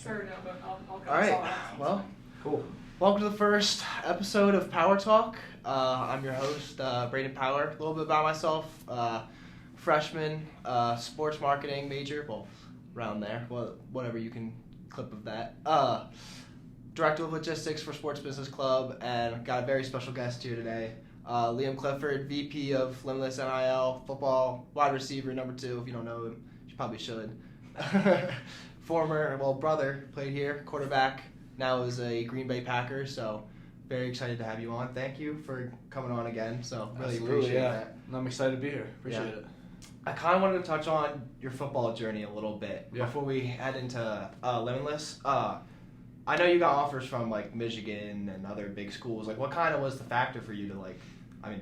Sure, no, but I'll All right. Well, cool. Welcome to the first episode of Power Talk. I'm your host, Brayden Power. A little bit about myself. Freshman, sports marketing major. Well, around there. Whatever you can clip of that. Director of Logistics for SportsBizPSU, and got a very special guest here today. Liam Clifford, VP of Limitless NIL, football, wide receiver, number 2. If you don't know him, you probably should. Brother, played here, quarterback, now is a Green Bay Packer, so very excited to have you on. Thank you for coming on again, so really appreciate that. I'm excited to be here. Appreciate it. I kind of wanted to touch on your football journey a little bit before we head into Limitless. I know you got offers from, like, Michigan and other big schools. Like, what kind of was the factor for you to,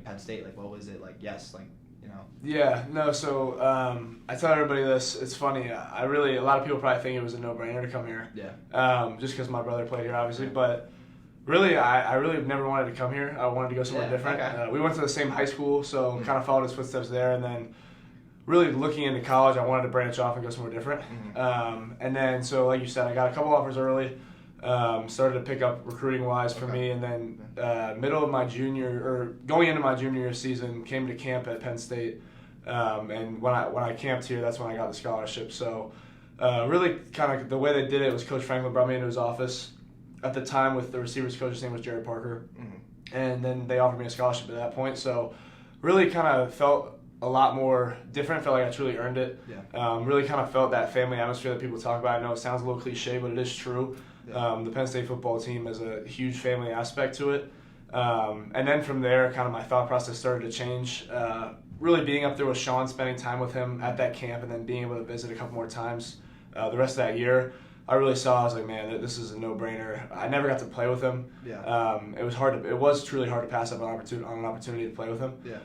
Penn State, like, what was it, like, yes, like, you know? Yeah, no, so I tell everybody this. It's funny. A lot of people probably think it was a no-brainer to come here. Yeah. Just because my brother played here, obviously. But really, I really never wanted to come here. I wanted to go somewhere different. Okay. We went to the same high school, so kind of followed his footsteps there. And then really looking into college, I wanted to branch off and go somewhere different. Mm-hmm. And then, so like you said, I got a couple offers early. Started to pick up recruiting-wise for me, and then going into my junior year season, came to camp at Penn State, and when I camped here, that's when I got the scholarship. So really kind of the way they did it was Coach Franklin brought me into his office at the time with the receivers coach. His name was Jared Parker, and then they offered me a scholarship at that point. So really kind of felt a lot more different. Felt like I truly earned it. Yeah. Really kind of felt that family atmosphere that people talk about. I know it sounds a little cliche, but it is true. The Penn State football team has a huge family aspect to it. And then from there, kind of my thought process started to change. Really being up there with Sean, spending time with him at that camp, and then being able to visit a couple more times the rest of that year, I really saw, I was like, man, this is a no-brainer. I never got to play with him. Yeah. It was truly hard to pass up on an opportunity to play with him. Yeah.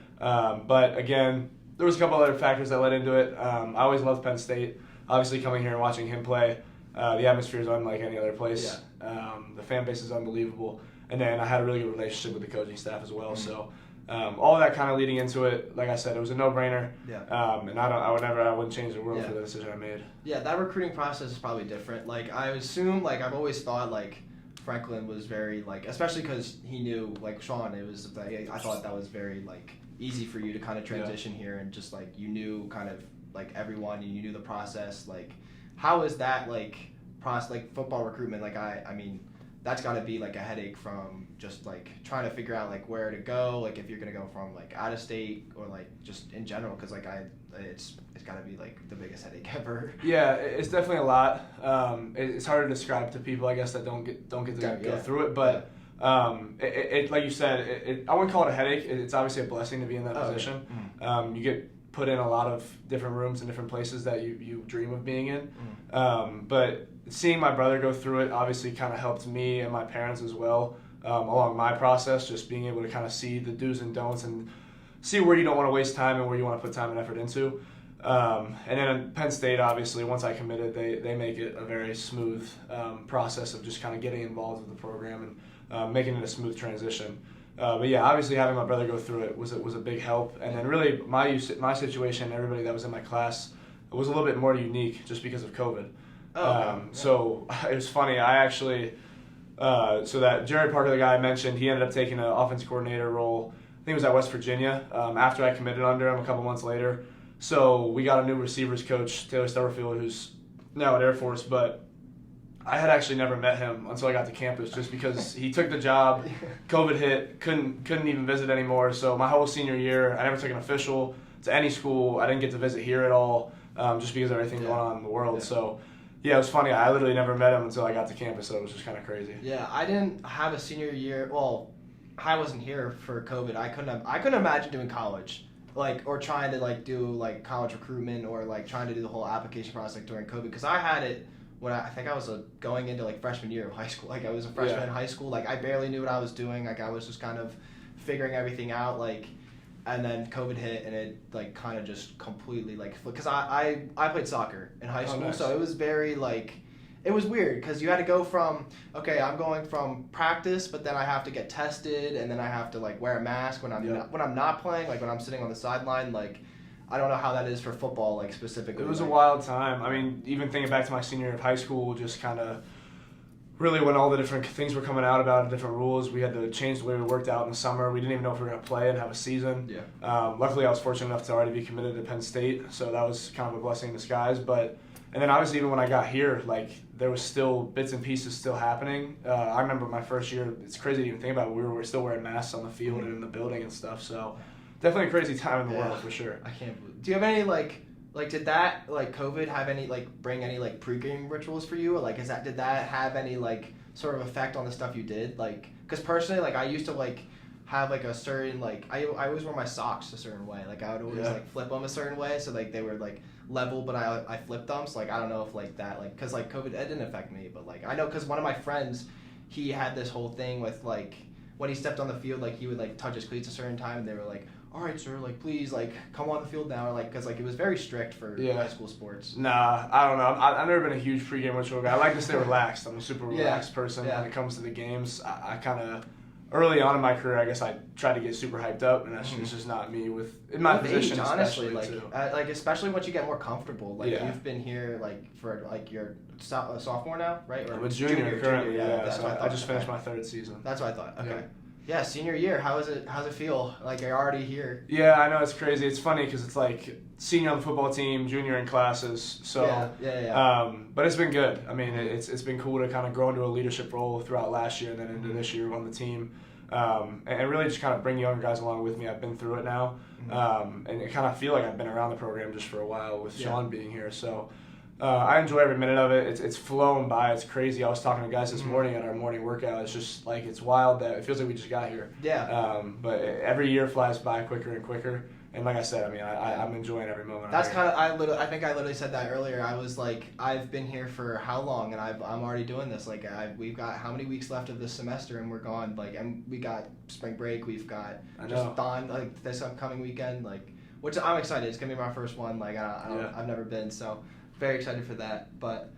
But again, there was a couple other factors that led into it. I always loved Penn State. Obviously coming here and watching him play, the atmosphere is unlike any other place. Yeah. The fan base is unbelievable. And then I had a really good relationship with the coaching staff as well. Mm-hmm. So all of that kind of leading into it, like I said, it was a no-brainer. Yeah. And I wouldn't change the world for the decision I made. Yeah, that recruiting process is probably different. Like, I assume, like, I've always thought, like, Franklin was very, like, especially because he knew, like, Sean, it was, like, I thought that was very, like, easy for you to kind of transition here, and just, like, you knew kind of, like, everyone, and you knew the process. Like, how is that, like, football recruitment? Like, I mean, that's got to be, like, a headache from just, like, trying to figure out, like, where to go, like, if you're going to go from, like, out of state or, like, just in general, because, like, it's got to be, like, the biggest headache ever. Yeah, it's definitely a lot. It's hard to describe to people, I guess, that don't get to go through it, but it like you said, I wouldn't call it a headache. It's obviously a blessing to be in that position. Yeah. You get put in a lot of different rooms and different places that you dream of being in. But seeing my brother go through it obviously kind of helped me and my parents as well along my process, just being able to kind of see the do's and don'ts and see where you don't want to waste time and where you want to put time and effort into. And then at Penn State, obviously, once I committed, they make it a very smooth process of just kind of getting involved with the program and making it a smooth transition. But yeah, obviously having my brother go through it was a big help. And then really my situation, everybody that was in my class, was a little bit more unique just because of COVID. So it was funny. I actually, so that Jared Parker, the guy I mentioned, he ended up taking an offense coordinator role. I think it was at West Virginia after I committed under him a couple months later. So we got a new receivers coach, Taylor Stubberfield, who's now at Air Force, but I had actually never met him until I got to campus just because he took the job, COVID hit, couldn't even visit anymore. So my whole senior year, I never took an official to any school. I didn't get to visit here at all just because of everything going on in the world. Yeah. So yeah, it was funny. I literally never met him until I got to campus, so it was just kind of crazy. Yeah, I didn't have a senior year. Well, I wasn't here for COVID. I couldn't imagine doing college, like, or trying to, like, do, like, college recruitment or, like, trying to do the whole application process, like, during COVID, because I had it when I think I was going into, like, freshman year of high school. Like, I was a freshman in high school. Like, I barely knew what I was doing. Like, I was just kind of figuring everything out, like, and then COVID hit, and it, like, kind of just completely, like, because I played soccer in high school, nice. So it was very, like, it was weird, because you had to go from, okay, I'm going from practice, but then I have to get tested, and then I have to, like, wear a mask when I'm not playing, like, when I'm sitting on the sideline, like, I don't know how that is for football, like specifically. It was a like, wild time. I mean, even thinking back to my senior year of high school, just kind of really when all the different things were coming out about different rules, we had to change the way we worked out in the summer. We didn't even know if we were going to play and have a season. Yeah. Luckily, I was fortunate enough to already be committed to Penn State, so that was kind of a blessing in disguise. And then obviously even when I got here, like there was still bits and pieces still happening. I remember my first year, it's crazy to even think about it, we were still wearing masks on the field and in the building and stuff, so definitely a crazy time in the world for sure. I can't believe. Do you have any like did that like COVID have any like bring any like pregame rituals for you? Or like did that have any like sort of effect on the stuff you did? Like, because personally, like I used to like have like a certain like I always wore my socks a certain way. Like I would always like flip them a certain way, so like they were like level, but I flipped them. So like I don't know if like that like because like COVID it didn't affect me, but like I know because one of my friends, he had this whole thing with like when he stepped on the field, like he would like touch his cleats a certain time, and they were like, all right, sir, like please like come on the field now, or like because like it was very strict for high school sports. Nah, I don't know. I've never been a huge pregame ritual guy. I like to stay relaxed. I'm a super relaxed person when it comes to the games. I kind of early on in my career, I guess I tried to get super hyped up, and that's just not me in my position. Age, honestly, like especially once you get more comfortable. Like you've been here like for like you're a sophomore now, right? Or I'm a junior currently. Yeah, so I just finished my third season. That's what I thought. Okay. Yeah, senior year. How's it feel? Like you're already here. Yeah, I know it's crazy. It's funny because it's like senior on the football team, junior in classes. So but it's been good. I mean, it's been cool to kind of grow into a leadership role throughout last year and then into this year on the team, and really just kind of bring younger guys along with me. I've been through it now, and I kind of feel like I've been around the program just for a while with Sean being here. So. I enjoy every minute of it. It's flown by. It's crazy. I was talking to guys this morning at our morning workout. It's just like it's wild that it feels like we just got here. Yeah. But every year flies by quicker and quicker. And like I said, I mean, I'm enjoying every moment. That's kind of I think I literally said that earlier. I was like, I've been here for how long, and I'm already doing this. Like we've got how many weeks left of this semester, and we're gone. Like, and we got spring break. We've got just Dawn like this upcoming weekend. Like, which I'm excited. It's gonna be my first one. Like I've never been, so. Very excited for that, but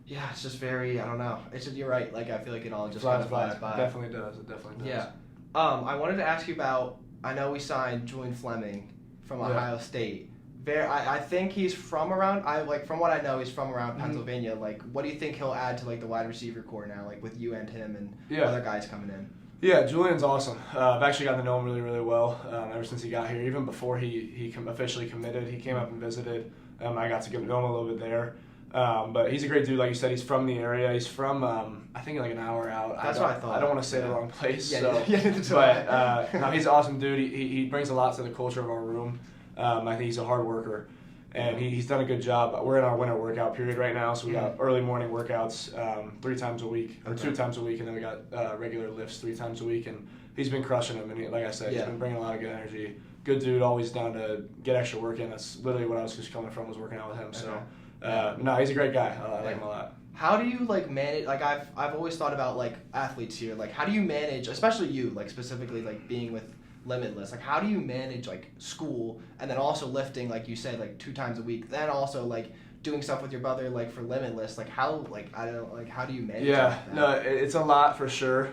yeah, it's just very, I don't know. It's just, you're right. Like I feel like it all just kind of flies by. It definitely does. It definitely does. Yeah. I wanted to ask you about. I know we signed Julian Fleming from Ohio State. I think he's from around. From what I know, he's from around Pennsylvania. Like, what do you think he'll add to like the wide receiver core now? Like with you and him and other guys coming in. Yeah, Julian's awesome. I've actually gotten to know him really, really well ever since he got here. Even before he officially committed, he came up and visited. I got to get to know him a little bit there. But he's a great dude. Like you said, he's from the area. He's from, I think, like an hour out. That's what I thought. I don't want to say the wrong place. No, he's an awesome dude. He brings a lot to the culture of our room. I think he's a hard worker. And he's done a good job. We're in our winter workout period right now, so we got early morning workouts 3 times a week, or 2 times a week, and then we got regular lifts 3 times a week. And he's been crushing them. And like I said, he's been bringing a lot of good energy. Good dude, always down to get extra work in. That's literally what I was just coming from, was working out with him. So, no, he's a great guy. I like him a lot. How do you like manage? Like I've always thought about like athletes here. Like how do you manage, especially you, like specifically like being with Limitless? Like how do you manage like school and then also lifting, like you said, like 2 times a week? Then also like doing stuff with your brother, like for Limitless. Like how I don't know, like how do you manage? Yeah, no, it's a lot for sure.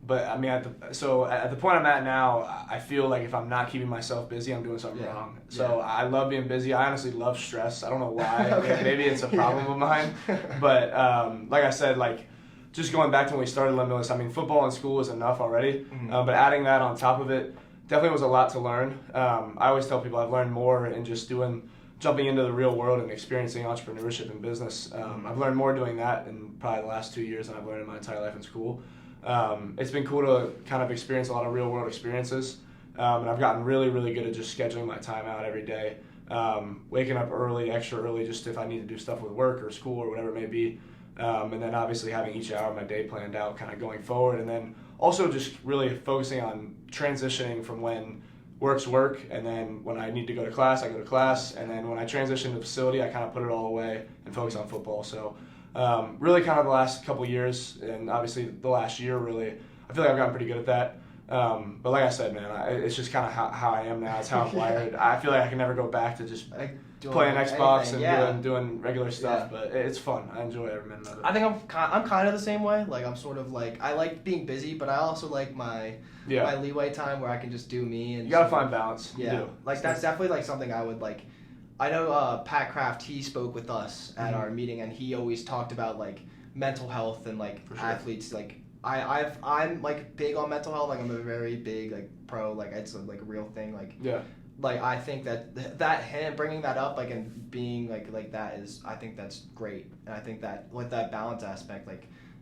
But I mean, at the point I'm at now, I feel like if I'm not keeping myself busy, I'm doing something wrong. So I love being busy. I honestly love stress. I don't know why. Maybe it's a problem of mine. But like I said, like just going back to when we started Limitless, I mean, football and school was enough already. But adding that on top of it definitely was a lot to learn. I always tell people I've learned more in just jumping into the real world and experiencing entrepreneurship and business. I've learned more doing that in probably the last 2 years than I've learned in my entire life in school. It's been cool to kind of experience a lot of real world experiences, and I've gotten really, really good at just scheduling my time out every day, waking up early, extra early, just if I need to do stuff with work or school or whatever it may be, and then obviously having each hour of my day planned out kind of going forward, and then also just really focusing on transitioning from when work's work, and then when I need to go to class, I go to class, and then when I transition to the facility, I kind of put it all away and focus on football. So really kind of the last couple of years, and obviously the last year really, I feel like I've gotten pretty good at that. But like I said, man, it's just kind of how I am now. It's how I'm wired. I feel like I can never go back to just playing Xbox and doing regular stuff. But it's fun. I enjoy every minute of it. I think I'm kind of the same way. Like I'm sort of like I like being busy, but I also like my leeway time where I can just do me. And you gotta find balance. Yeah, you do. Like that's definitely like something I would like. I know Pat Kraft. He spoke with us at our meeting, and he always talked about like mental health and like athletes like. I'm like big on mental health. Like I'm a very big like pro. Like it's like a real thing. Like Like I think that him bringing that up like and being like that is I think that's great. And I think that with that balance aspect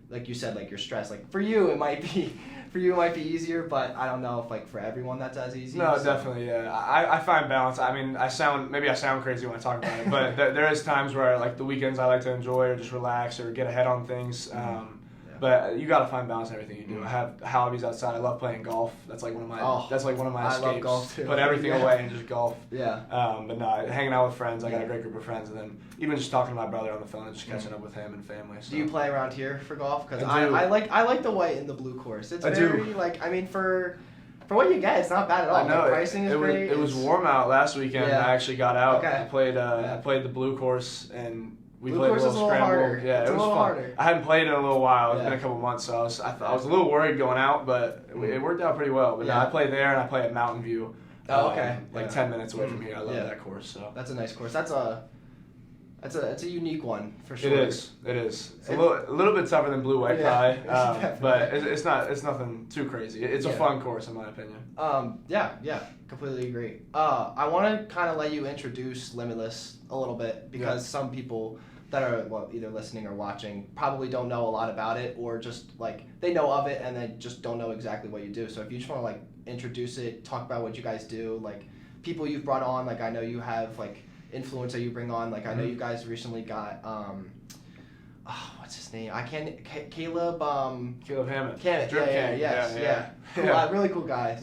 like you said like your stress like for you it might be easier, but I don't know if like for everyone that's as easy. No, definitely. Yeah, I find balance. I mean, I sound crazy when I talk about it, but there is times where like the weekends I like to enjoy or just relax or get ahead on things. But you got to find balance in everything you do. I have hobbies outside. I love playing golf. That's like one of my escapes. I love golf too. Put everything away and just golf. Yeah. But no, hanging out with friends. I got a great group of friends, and then even just talking to my brother on the phone and just catching up with him and family. So. Do you play around here for golf? Because I like the white and the blue course. It's very like I mean for what you get, it's not bad at all. I know. The pricing is great. It was warm out last weekend. I actually got out. Okay. I played the blue course and. We Blue played course a little scramble. Harder. Yeah, it's it was fun. Harder. I hadn't played in a little while. It's been a couple months, so I was a little worried going out, but it worked out pretty well. But I play there and I play at Mountain View. Oh, okay. 10 minutes away from here. I love that course. So that's a nice course. That's a unique one for sure. It is. It's a little bit tougher than Blue White Pie, but it's nothing too crazy. It's a fun course in my opinion. Completely agree. I want to kind of let you introduce Limitless a little bit because some people that are either listening or watching probably don't know a lot about it or just like they know of it and they just don't know exactly what you do. So if you just want to like introduce it, talk about what you guys do, like people you've brought on, like I know you have like influence that you bring on, like I know you guys recently got what's his name? Caleb Hammond. Yeah. Cool, really cool guy.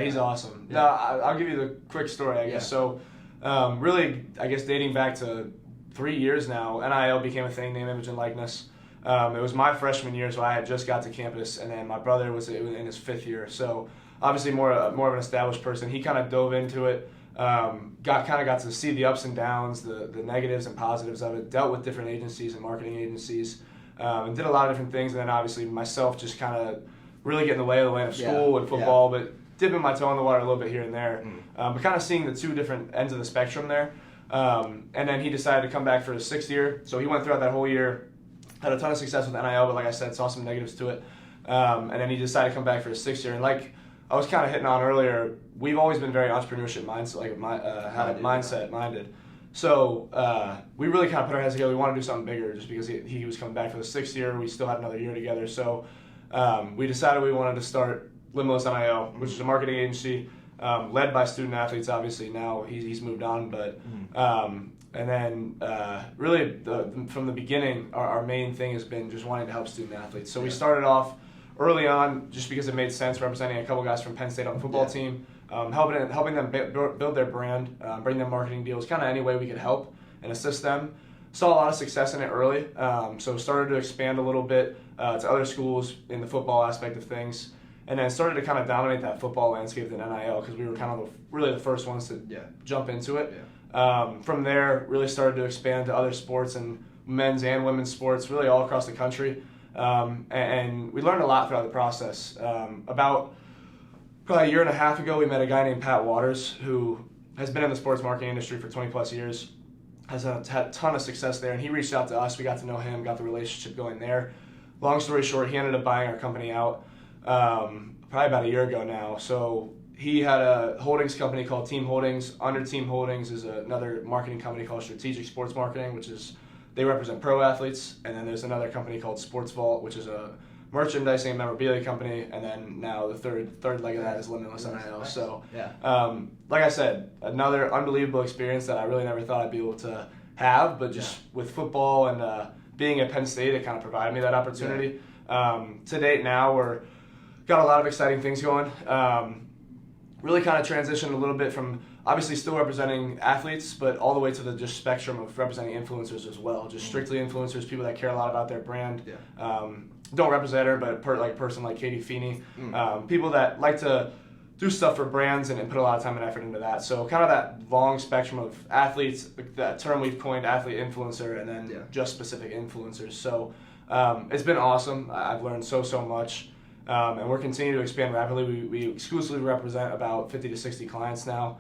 He's awesome. Yeah. No, I'll give you the quick story, I guess. So, really, I guess dating back to 3 years now, NIL became a thing, name, image, and likeness. It was my freshman year, so I had just got to campus, and then my brother was in his 5th year. So, obviously, more of an established person. He kind of dove into it. Got to see the ups and downs, the negatives and positives of it, dealt with different agencies and marketing agencies, and did a lot of different things. And then obviously myself just kind of really getting the lay of the land of school and football, but dipping my toe in the water a little bit here and there. But kind of seeing the two different ends of the spectrum there. And then he decided to come back for his 6th year. So he went throughout that whole year, had a ton of success with NIL, but like I said, saw some negatives to it. And then he decided to come back for his 6th year. And like I was kind of hitting on earlier, we've always been very entrepreneurship minded. So we really kind of put our heads together. We wanted to do something bigger just because he was coming back for the 6th year. We still had another year together. So we decided we wanted to start Limitless NIL, which is a marketing agency led by student athletes. Obviously now he's moved on, but and then really from the beginning, our main thing has been just wanting to help student athletes. So we started off early on just because it made sense, representing a couple guys from Penn State on the football team, helping them build their brand, bring them marketing deals, kind of any way we could help and assist them. Saw a lot of success in it early, so started to expand a little bit to other schools in the football aspect of things, and then started to kind of dominate that football landscape in NIL because we were kind of really the first ones to jump into it. From there, really started to expand to other sports and men's and women's sports, really all across the country. And we learned a lot throughout the process. About probably a year and a half ago, we met a guy named Pat Waters who has been in the sports marketing industry for 20 plus years, has had a ton of success there, and he reached out to us. We got to know him, got the relationship going there. Long story short, he ended up buying our company out probably about a year ago now. So he had a holdings company called Team Holdings. Under Team Holdings is another marketing company called Strategic Sports Marketing, which is they represent pro athletes, and then there's another company called Sports Vault, which is a merchandising and memorabilia company, and then now the third leg of that is Limitless NIL. So, like I said, another unbelievable experience that I really never thought I'd be able to have, but just with football and being at Penn State, it kind of provided me that opportunity. To date now, we're got a lot of exciting things going. Really kind of transitioned a little bit from obviously still representing athletes, but all the way to the just spectrum of representing influencers as well. Just strictly influencers, people that care a lot about their brand. don't represent her, but a person like Katie Feeney, people that like to do stuff for brands and put a lot of time and effort into that. So kind of that long spectrum of athletes, that term we've coined, athlete influencer, and then just specific influencers. So it's been awesome. I've learned so much, and we're continuing to expand rapidly. We exclusively represent about 50 to 60 clients now.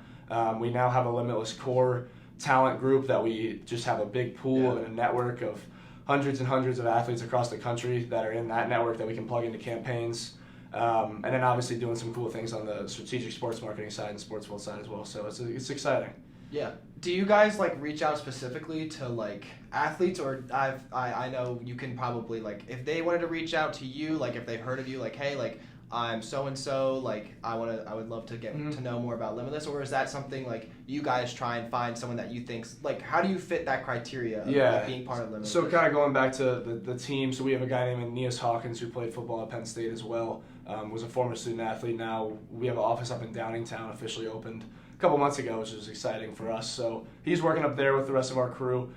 We now have a Limitless core talent group that we just have a big pool and a network of hundreds and hundreds of athletes across the country that are in that network that we can plug into campaigns. And then obviously doing some cool things on the strategic sports marketing side and sports world side as well. So it's exciting. Yeah. Do you guys like reach out specifically to like athletes, or I know you can probably like if they wanted to reach out to you, like if they've heard of you, like hey, like I'm so and so, like I would love to get to know more about Limitless, or is that something like you guys try and find someone that you think's like how do you fit that criteria of like, being part of Limitless? So kind of going back to the team, so we have a guy named Aeneas Dawkins who played football at Penn State as well. Was a former student athlete. Now we have an office up in Downingtown, officially opened a couple months ago, which is exciting for us. So he's working up there with the rest of our crew.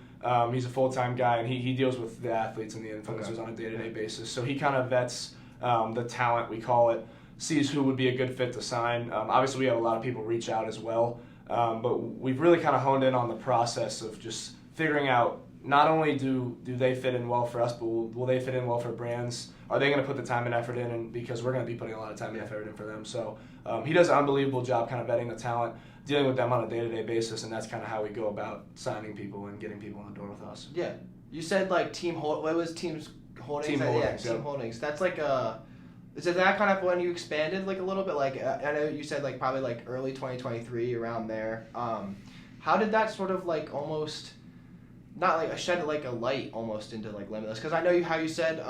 He's a full-time guy, and he deals with the athletes and the influencers on a day-to-day basis. So he kind of vets the talent, we call it, sees who would be a good fit to sign. Obviously, we have a lot of people reach out as well, but we've really kind of honed in on the process of just figuring out not only do they fit in well for us, but will they fit in well for brands? Are they going to put the time and effort in? And because we're going to be putting a lot of time and effort in for them. So he does an unbelievable job kind of vetting the talent, dealing with them on a day-to-day basis, and that's kind of how we go about signing people and getting people in the door with us. Yeah. You said like what was Teams Holdings? Team Holdings. Team Holdings. That's like is it that kind of when you expanded like a little bit? Like I know you said like probably like early 2023 around there. How did that sort of like almost not like shed like a light almost into like Limitless? Because I know how you said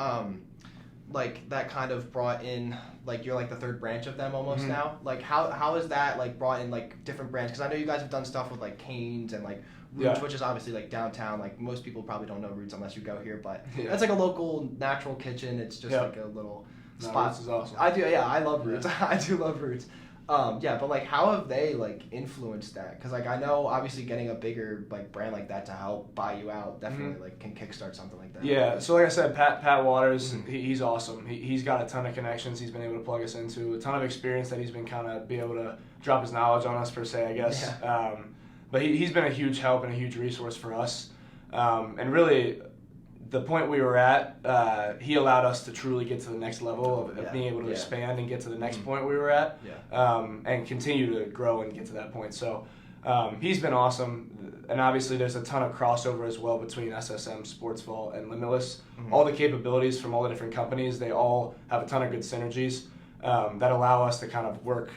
like that kind of brought in like you're like the third branch of them almost now. Like how is that like brought in like different brands? Because I know you guys have done stuff with like Canes and like Roots, which is obviously like downtown. Like most people probably don't know Roots unless you go here, but that's like a local natural kitchen. It's just like a little spot. Roots is awesome. I do, I love Roots. I do love Roots. But like how have they like influenced that? Because like I know obviously getting a bigger like brand like that to help buy you out definitely like can kickstart something like that. Yeah, so like I said, Pat Waters, he's awesome. He's got a ton of connections he's been able to plug us into, a ton of experience that he's been kind of be able to drop his knowledge on us per se, I guess. Yeah. But he's been a huge help and a huge resource for us. And really, the point we were at, he allowed us to truly get to the next level of being able to expand and get to the next point we were at, and continue to grow and get to that point. So he's been awesome, and obviously there's a ton of crossover as well between SSM, SportsVault, and Limitless. All the capabilities from all the different companies, they all have a ton of good synergies that allow us to kind of work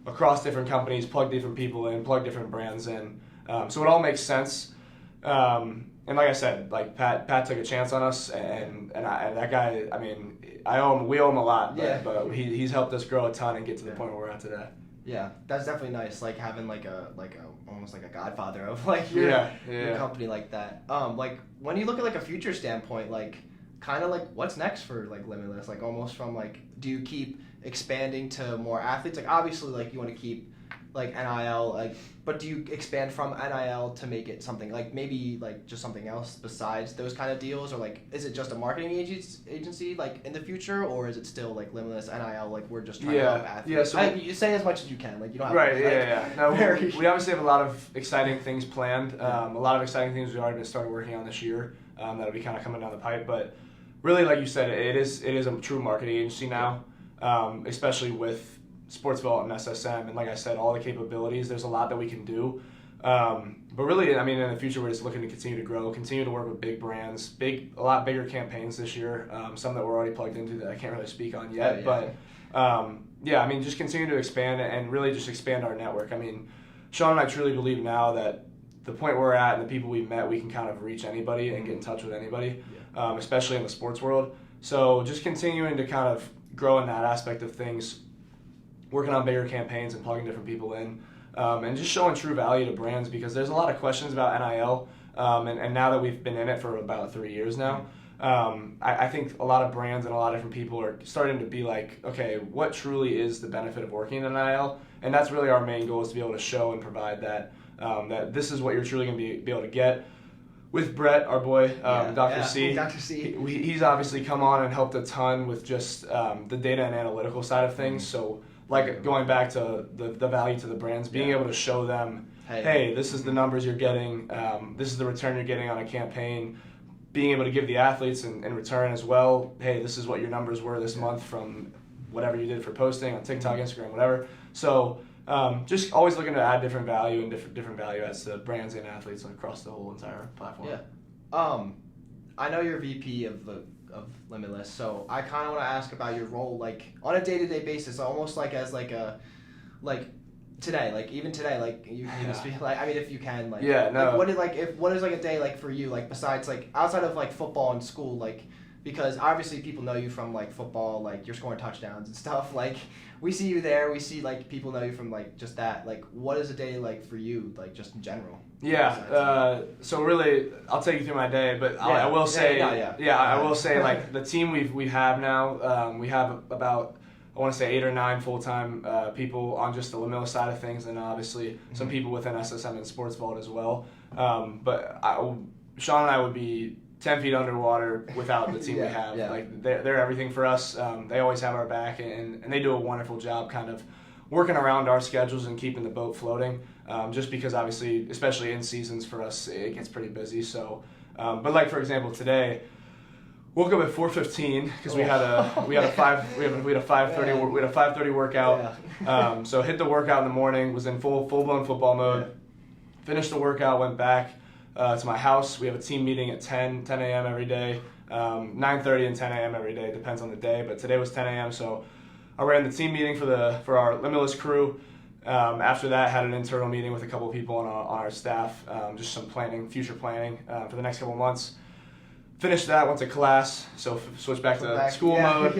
across different companies, plug different people in, plug different brands in. So it all makes sense. And like I said, like Pat took a chance on us, and that guy, I mean, we owe him a lot, but he's helped us grow a ton and get to the point where we're at today. Yeah, that's definitely nice. Like having like a almost like a godfather of like your company like that. Like when you look at like a future standpoint, like kind of like what's next for like Limitless? Like almost from like, do you keep expanding to more athletes? Like obviously like you want to keep like NIL, like, but do you expand from NIL to make it something like maybe like just something else besides those kind of deals, or like is it just a marketing agency like in the future, or is it still like Limitless NIL, like we're just trying to help athletes? So you say as much as you can, like you don't have to, No, we obviously have a lot of exciting things planned. A lot of exciting things we've already been started working on this year. That'll be kind of coming down the pipe, but really, like you said, it is a true marketing agency now, especially with SportsVault and SSM, and like I said, all the capabilities. There's a lot that we can do, but really, I mean, in the future, we're just looking to continue to grow, continue to work with big brands, a lot bigger campaigns this year. Some that we're already plugged into that I can't really speak on yet, but I mean, just continue to expand and really just expand our network. I mean, Sean and I truly believe now that the point we're at and the people we've met, we can kind of reach anybody and get in touch with anybody, especially in the sports world. So just continuing to kind of grow in that aspect of things, working on bigger campaigns and plugging different people in, and just showing true value to brands, because there's a lot of questions about NIL, and now that we've been in it for about 3 years now, I think a lot of brands and a lot of different people are starting to be like, okay, what truly is the benefit of working in NIL? And that's really our main goal, is to be able to show and provide that, that this is what you're truly going to be able to get. with Brett, our boy, Dr. C. Dr. C. He's obviously come on and helped a ton with just the data and analytical side of things. So, like going back to the value to the brands, being able to show them, hey, this is the numbers you're getting, this is the return you're getting on a campaign. Being able to give the athletes in return as well, hey, this is what your numbers were this month from whatever you did for posting on TikTok, Instagram, whatever. So just always looking to add different value and different value adds to brands and athletes across the whole entire platform. Yeah. I know you're VP of Limitless, so I kind of want to ask about your role, like on a day-to-day basis, almost like as like a today, like even today, like you can even speak, like I mean if you can, like like, what is like a day like for you, like besides like outside of like football and school, like because obviously people know you from like football, like you're scoring touchdowns and stuff, like we see you there, we see like people know you from like just that, like what is a day like for you, like just in general? So really I'll take you through my day, but I will say I will say like the team we have now, we have about I want to say 8 or 9 full-time people on just the Limitless side of things, and obviously some people within SSM and Sports Vault as well. But Sean and I would be 10 feet underwater without the team we have. Like they're everything for us. They always have our back, and they do a wonderful job kind of working around our schedules and keeping the boat floating. Just because obviously, especially in seasons for us, it gets pretty busy. So, but like for example today. Woke up at 4:15 because we had a 5:30 workout. So hit the workout in the morning. Was in full blown football mode. Finished the workout. Went back to my house. We have a team meeting at 10 a.m. every day. 9:30 and 10 a.m. every day, depends on the day. But today was 10 a.m. So I ran the team meeting for our Limitless crew. After that, had an internal meeting with a couple of people on our staff. Just some future planning for the next couple of months. Finished that, went to class, so switched back to school mode.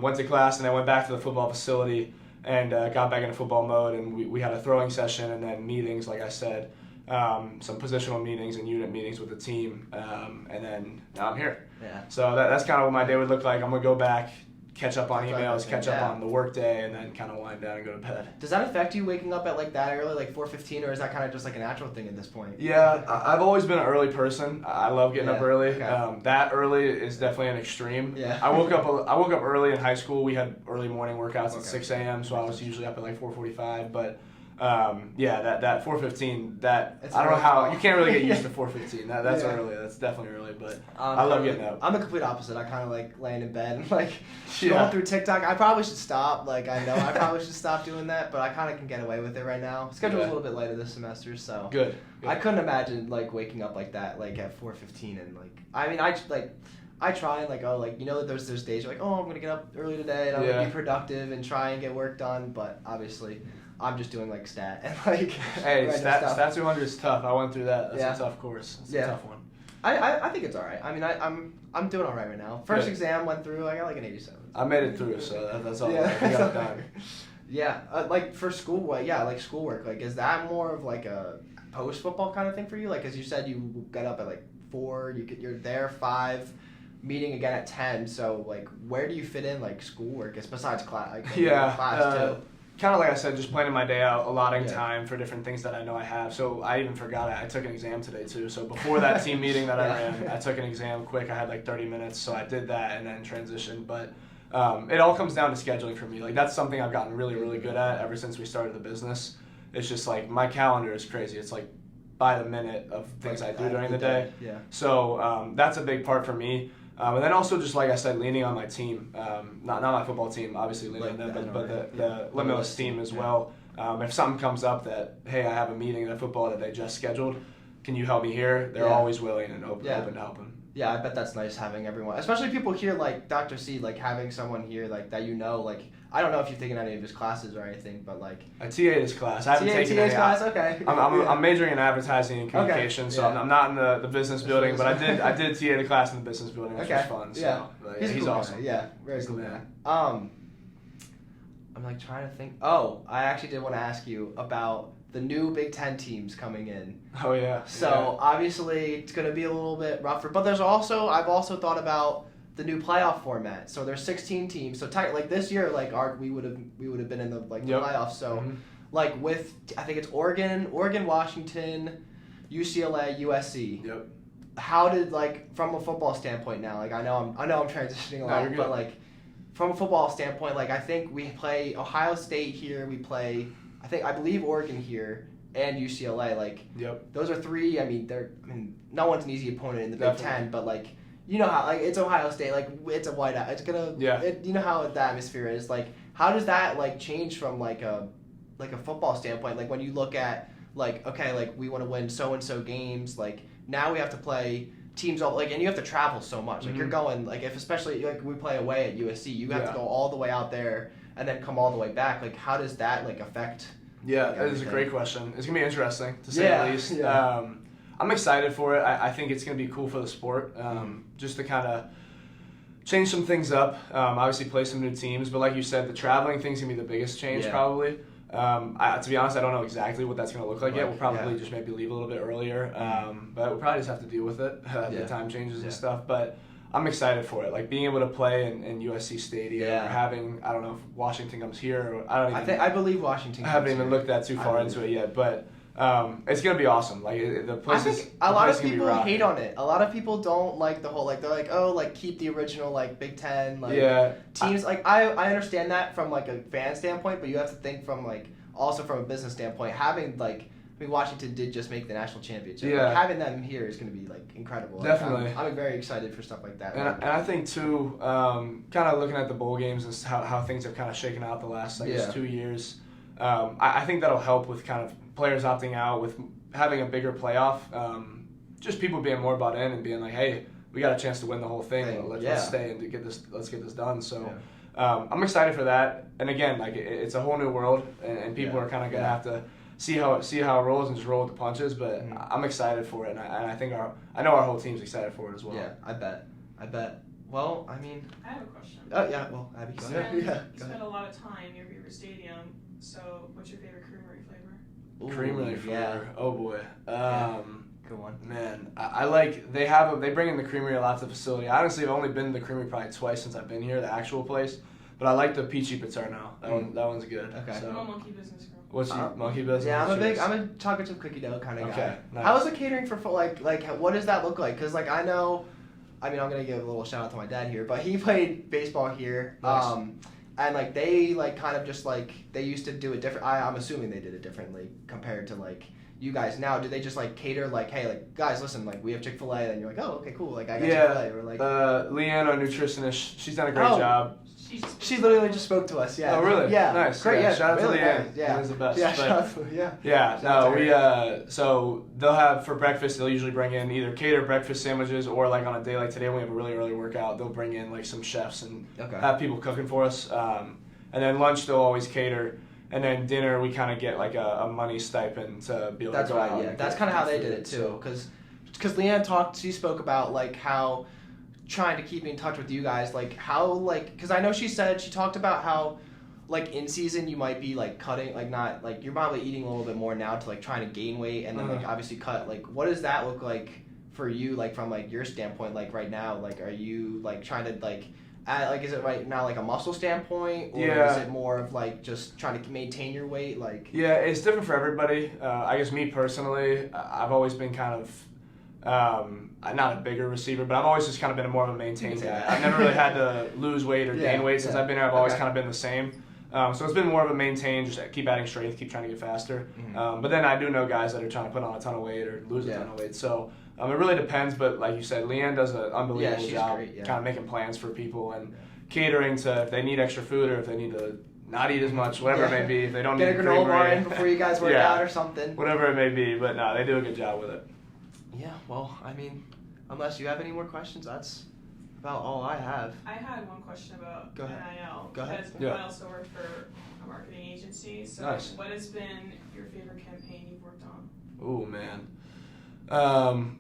Went to class, and then went back to the football facility and got back into football mode. And we had a throwing session and then meetings, like I said, some positional meetings and unit meetings with the team. And then now I'm here. So that's kind of what my day would look like. I'm going to go back, catch up on emails, catch up on the work day, and then kind of wind down and go to bed. Does that affect you waking up at like that early, like 4:15, or is that kind of just like a natural thing at this point? Yeah, I've always been an early person. I love getting up early. That early is definitely an extreme. I woke up early in high school. We had early morning workouts at 6 a.m., so I was usually up at like 4:45. But that 4:15, I don't know how you can't really get used to 4:15. That's early. That's definitely early. But I love getting up. I'm the complete opposite. I kind of like laying in bed and like going through TikTok. I probably should stop. Like I know I probably should stop doing that, but I kind of can get away with it right now. Schedule's a little bit later this semester, so good. I couldn't imagine like waking up like that, like at 4:15 and like I mean I try and like you know there's days you're like I'm gonna get up early today and I'm gonna be productive and try and get work done, but obviously. I'm just doing like stat and like. Hey, stat 200 is tough. I went through that. That's a tough course. It's a tough one. I think it's all right. I mean, I'm doing all right now. First exam went through. I got like an 87. I made it through, so that's all. Yeah. I got it done. Like for school, like schoolwork. Like, is that more of like a post football kind of thing for you? Like, as you said, you got up at like 4. You're there 5. Meeting again at 10. So like, where do you fit in like schoolwork? Besides class. Like, class too. Kind of like I said, just planning my day out, allotting time for different things that I know I have. So I even forgot I took an exam today too. So before that team meeting that I ran, I took an exam quick. I had like 30 minutes, so I did that and then transitioned. But it all comes down to scheduling for me. Like that's something I've gotten really, really good at ever since we started the business. It's just like my calendar is crazy. It's like by the minute of things I do during the day. So that's a big part for me. And then also just like I said, leaning on my team, not my football team, obviously leaning on them, but the Limitless team as well. If something comes up that, hey, I have a meeting in football that they just scheduled, can you help me here? They're always willing and open to helping. Yeah, I bet that's nice having everyone, especially people here like Dr. C, like having someone here like that like I don't know if you've taken any of his classes or anything, but like I TA'd his class. I haven't taken any. Class, okay. I'm majoring in advertising and communication, so I'm not in the business building, but I did TA the class in the business building, which was fun. So he's cool awesome. Guy. Yeah, very cool guy. I'm like trying to think. Oh, I actually did want to ask you about the new Big Ten teams coming in. Oh yeah. So obviously it's going to be a little bit rougher, but I've also thought about the new playoff format. So there's 16 teams. So like this year, like we would have been in the the playoffs. So like with I think it's Oregon, Washington, UCLA, USC. Yep. how did like from a football standpoint now? Like I know I'm transitioning a lot, but like from a football standpoint, like I think we play Ohio State here. We play I believe Oregon here and UCLA. Like those are three. I mean no one's an easy opponent in the Big Ten, but like you know how like it's Ohio State. Like it's a whiteout. It's gonna you know how the atmosphere is. Like how does that like change from like a football standpoint? Like when you look at like okay like we want to win so and so games like. Now we have to play teams all like, and you have to travel so much. Like you're going like if especially like we play away at USC, you have to go all the way out there and then come all the way back. Like how does that like affect? Yeah, that is a great question. It's gonna be interesting to say the least. Yeah. I'm excited for it. I think it's gonna be cool for the sport, just to kind of change some things up. Obviously play some new teams, but like you said, the traveling thing's gonna be the biggest change probably. To be honest, I don't know exactly what that's going to look like yet. We'll probably just maybe leave a little bit earlier, but we'll probably just have to deal with it, the time changes and stuff. But I'm excited for it, like being able to play in USC Stadium or having, I don't know if Washington comes here. Or I believe Washington. I haven't even looked that too far into it yet, but it's going to be awesome. Like the place is. A lot of people hate on it. A lot of people don't like the whole like they're like oh like keep the original like Big Ten like teams. I understand that from like a fan standpoint, but you have to think from like also from a business standpoint. Having like Washington did just make the national championship. Yeah. Like, having them here is going to be like incredible. Definitely. Like, I'm very excited for stuff like that. And I think too, kind of looking at the bowl games and how things have kind of shaken out the last 2 years. I think that'll help with kind of players opting out, with having a bigger playoff. Just people being more bought in and being like, hey, we got a chance to win the whole thing. Let's stay and let's get this done. So I'm excited for that. And again, like it's a whole new world, and people are kind of gonna have to see how it rolls and just roll with the punches. But I'm excited for it, and I think I know our whole team's excited for it as well. Yeah, I bet. Well, I mean, I have a question. Oh yeah, well, Abby, go ahead. You spend a lot of time near Beaver Stadium. So, what's your favorite creamery flavor? Creamery flavor. Oh boy. Good one. Man, I like they bring in the creamery a lot to the facility. Honestly, I've only been to the creamery probably twice since I've been here, the actual place. But I like the peachy paterno. That one's good. Okay. So. I'm a monkey business girl. What's your monkey business? Yeah, I'm a chocolate chip cookie dough kind of guy. Okay. Nice. How is the catering for like what does that look like? Because like I know, I mean I'm gonna give a little shout out to my dad here, but he played baseball here. Nice. And like they like kind of just like they used to do it different. I'm assuming they did it differently compared to like you guys now. Do they just like cater like, hey, like guys, listen, like we have ChickfilA, and you're like, oh, okay, cool, like I got ChickfilA, or like Leanne, our nutritionist, she's done a great job. She literally just spoke to us. Yeah. Oh really? Yeah. Nice. Great. Yeah. Shout out really to Leanne. Nice. Yeah. Leanne's the best. Yeah. But, Shout out to yeah. Yeah. Shout out No, we so they'll have for breakfast. They'll usually bring in either catered breakfast sandwiches or like on a day like today when we have a really early workout, they'll bring in like some chefs and have people cooking for us. And then lunch they'll always cater. And then dinner, we kind of get like a money stipend to be able to go out. Yeah, that's kind of how they did it too. Because Leanne she spoke about like how trying to keep in touch with you guys, like how like because I know she talked about how like in season you might be like cutting like not like you're probably eating a little bit more now to like trying to gain weight and then like obviously cut. Like what does that look like for you like from like your standpoint like right now? Like are you like trying to like is it right now like a muscle standpoint or is it more of like just trying to maintain your weight like it's different for everybody. I guess me personally, I've always been kind of not a bigger receiver, but I've always just kind of been more of a maintain guy. I've never really had to lose weight or gain weight since I've been here. I've always kind of been the same. So it's been more of a maintain, just keep adding strength, keep trying to get faster. But then I do know guys that are trying to put on a ton of weight or lose a ton of weight. So it really depends, but like you said, Leanne does an unbelievable job kind of making plans for people and catering to if they need extra food or if they need to not eat as much, whatever it may be. If they don't get need a granola bar in before you guys work out or something. Whatever it may be, but no, they do a good job with it. Yeah, well, I mean, unless you have any more questions, that's about all I have. I had one question about NIL. Go ahead. Because I also work for a marketing agency. So what has been your favorite campaign you've worked on? Oh, man.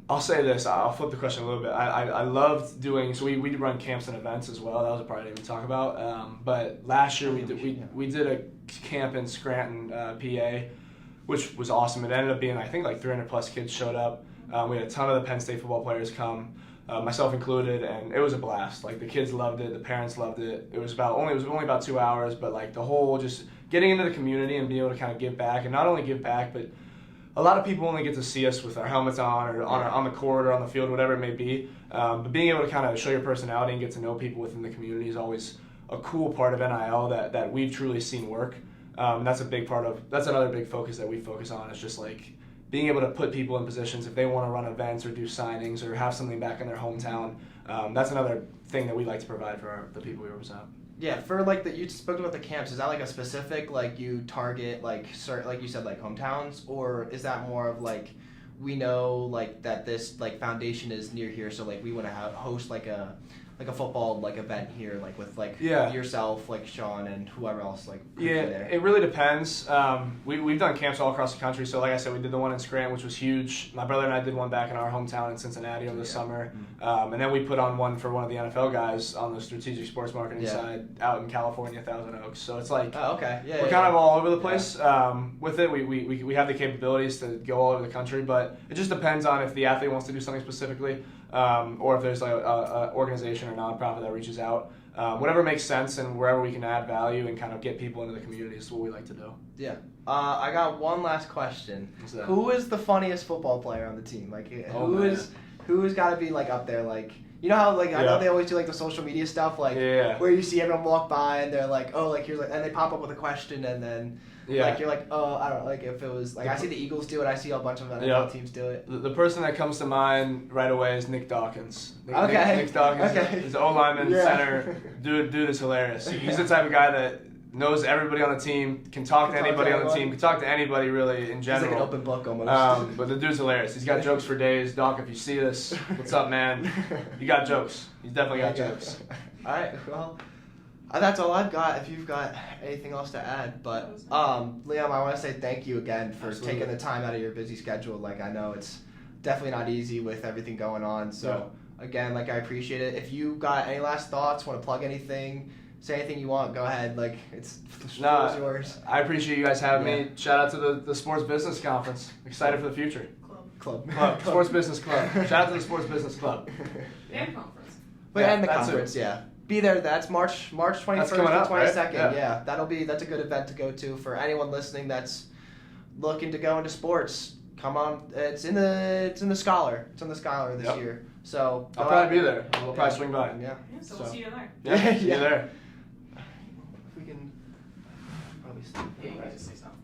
I'll say this. I'll flip the question a little bit. I loved doing, so we run camps and events as well. That was a part I didn't even talk about. But last year we did a camp in Scranton, PA, which was awesome. It ended up being, I think, like 300 plus kids showed up. We had a ton of the Penn State football players come, myself included, and it was a blast. Like the kids loved it, the parents loved it. It was only about 2 hours, but like the whole just getting into the community and being able to kind of give back, and not only give back, but a lot of people only get to see us with our helmets on or on the court or on the field, whatever it may be. But being able to kind of show your personality and get to know people within the community is always a cool part of NIL that we've truly seen work. And that's another big focus that we focus on, is just like being able to put people in positions if they want to run events or do signings or have something back in their hometown. That's another thing that we like to provide for the people we represent. Yeah, for like you spoke about the camps, is that like a specific, like you target like certain, like you said, like hometowns, or is that more of like we know like that this like foundation is near here, so like we want to host like a football like event here, like with like yourself, like Sean and whoever else like there? It really depends. We've done camps all across the country. So like I said, we did the one in Scranton, which was huge. My brother and I did one back in our hometown in Cincinnati over the summer, and then we put on one for one of the NFL guys on the strategic sports marketing side out in California, Thousand Oaks. So it's like we're kind of all over the place with it. We have the capabilities to go all over the country, but it just depends on if the athlete wants to do something specifically. Or if there's like a organization or nonprofit that reaches out. Whatever makes sense and wherever we can add value and kind of get people into the community is what we like to do. Yeah. I got one last question. Who is the funniest football player on the team? Like, who's got to be like up there? Like, you know how like I know they always do like the social media stuff, like where you see everyone walk by and they're like, oh, like here's like, and they pop up with a question and then. Like you're like, oh, I don't know, like if it was like I see the Eagles do it, I see a bunch of NFL teams do it. The person that comes to mind right away is Nick Dawkins. Nick Dawkins is the O-lineman, center. Dude is hilarious. He's the type of guy that knows everybody on the team, can talk to anybody on the team, can talk to anybody really in general. He's like an open book almost. But the dude's hilarious. He's got jokes for days. Doc, if you see this, what's up, man? You got jokes. He's definitely got jokes. All right, well. That's all I've got, if you've got anything else to add. But, Liam, I want to say thank you again for taking the time out of your busy schedule. Like, I know it's definitely not easy with everything going on. So, again, like, I appreciate it. If you got any last thoughts, want to plug anything, say anything you want, go ahead. Like, it's yours. I appreciate you guys having me. Shout out to the Sports Business Conference. Excited for the future. Club. Sports Business Club. Shout out to the Sports Business Club. And conference. And the conference, Be there. That's March 21st to 22nd. Right? Yeah, that's a good event to go to for anyone listening that's looking to go into sports. Come on, it's in the Scholar. It's in the Scholar this year. So I'll probably be there. We'll probably swing by. So we'll see you there. Yeah, see you there. We can probably. Yeah, you can just say something.